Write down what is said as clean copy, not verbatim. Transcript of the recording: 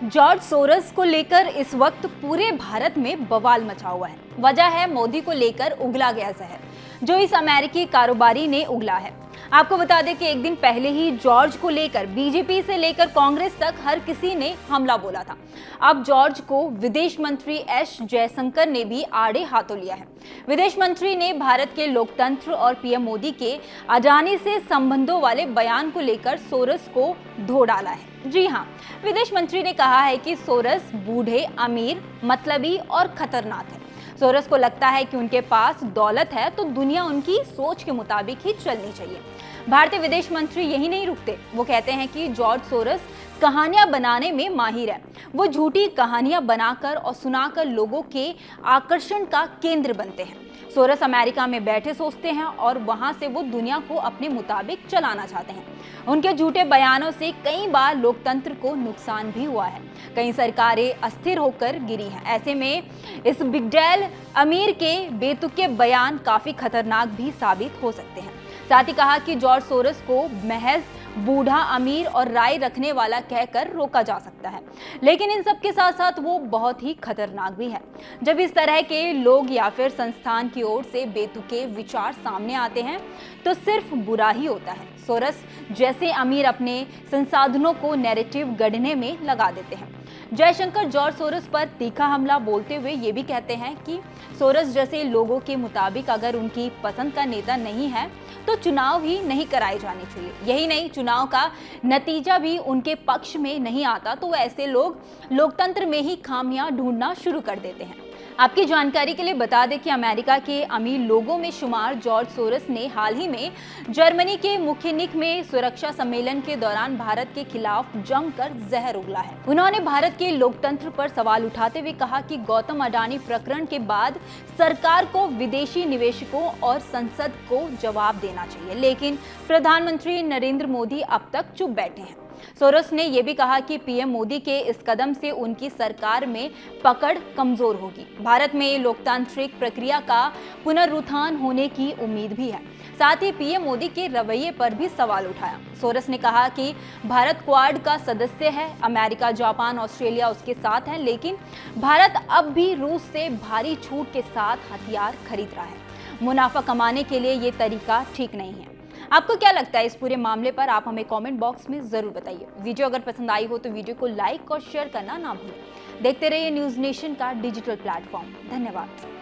George source को लेकर इस वक्त पूरे भारत में बवाल मचा हुआ है। वजह है मोदी को लेकर उगला गया जहर, जो इस अमेरिकी कारोबारी ने उगला है। आपको बता दें कि एक दिन पहले ही जॉर्ज को लेकर बीजेपी से लेकर कांग्रेस तक हर किसी ने हमला बोला था। अब जॉर्ज को विदेश मंत्री एस जयशंकर ने भी आड़े हाथों लिया है। विदेश मंत्री ने भारत के लोकतंत्र और पीएम मोदी के अडानी से संबंधों वाले बयान को लेकर सोरस को धो डाला है। जी हाँ, विदेश मंत्री ने कहा है कि सोरस बूढ़े, अमीर, मतलबी और खतरनाक है। सोरस को लगता है कि उनके पास दौलत है तो दुनिया उनकी सोच के मुताबिक ही चलनी चाहिए। भारतीय विदेश मंत्री यही नहीं रुकते, वो कहते हैं कि जॉर्ज सोरस कहानियां बनाने में माहिर है। वो झूठी कहानियां बनाकर और सुनाकर लोगों के आकर्षण का केंद्र बनते हैं। सोरस अमेरिका में बैठे सोचते हैं और वहां से वो दुनिया को अपने मुताबिक चलाना चाहते हैं। उनके झूठे बयानों से कई बार लोकतंत्र को नुकसान भी हुआ है। कई सरकारें अस्थिर होकर गिरी हैं। ऐसे में इस बिगडेल अमीर के बेतुके बयान काफी खतरनाक भी साबित हो सकते हैं। साथ ही कहा कि जॉर्ज सोरस को महज बूढ़ा, अमीर और राय रखने वाला कहकर रोका जा सकता है, लेकिन इन सब के साथ साथ वो बहुत ही खतरनाक भी है। जब इस तरह के लोग या फिर संस्थान की ओर से बेतुके विचार सामने आते हैं तो सिर्फ बुरा ही होता है। सोरस जैसे अमीर अपने संसाधनों को नैरेटिव गढ़ने में लगा देते हैं। जयशंकर जॉर्ज सोरस पर तीखा हमला बोलते हुए ये भी कहते हैं कि सोरस जैसे लोगों के मुताबिक अगर उनकी पसंद का नेता नहीं है तो चुनाव ही नहीं कराए जाने चाहिए। यही नहीं, चुनाव का नतीजा भी उनके पक्ष में नहीं आता तो ऐसे लोग लोकतंत्र में ही खामियां ढूंढना शुरू कर देते हैं। आपकी जानकारी के लिए बता दें कि अमेरिका के अमीर लोगों में शुमार जॉर्ज सोरस ने हाल ही में जर्मनी के मुखिनिक में सुरक्षा सम्मेलन के दौरान भारत के खिलाफ जमकर जहर उगला है। उन्होंने भारत के लोकतंत्र पर सवाल उठाते हुए कहा कि गौतम अडानी प्रकरण के बाद सरकार को विदेशी निवेशकों और संसद को जवाब देना चाहिए, लेकिन प्रधानमंत्री नरेंद्र मोदी अब तक चुप बैठे हैं। सोरस ने यह भी कहा कि पीएम मोदी के इस कदम से उनकी सरकार में पकड़ कमजोर होगी। भारत में लोकतांत्रिक प्रक्रिया का पुनरुत्थान होने की उम्मीद भी है। साथ ही पीएम मोदी के रवैये पर भी सवाल उठाया। सोरस ने कहा कि भारत क्वाड का सदस्य है, अमेरिका, जापान, ऑस्ट्रेलिया उसके साथ है, लेकिन भारत अब भी रूस से भारी छूट के साथ हथियार खरीद रहा है। मुनाफा कमाने के लिए ये तरीका ठीक नहीं है। आपको क्या लगता है इस पूरे मामले पर? आप हमें कमेंट बॉक्स में जरूर बताइए। वीडियो अगर पसंद आई हो तो वीडियो को लाइक और शेयर करना ना भूलें। देखते रहिए न्यूज़ नेशन का डिजिटल प्लेटफॉर्म। धन्यवाद।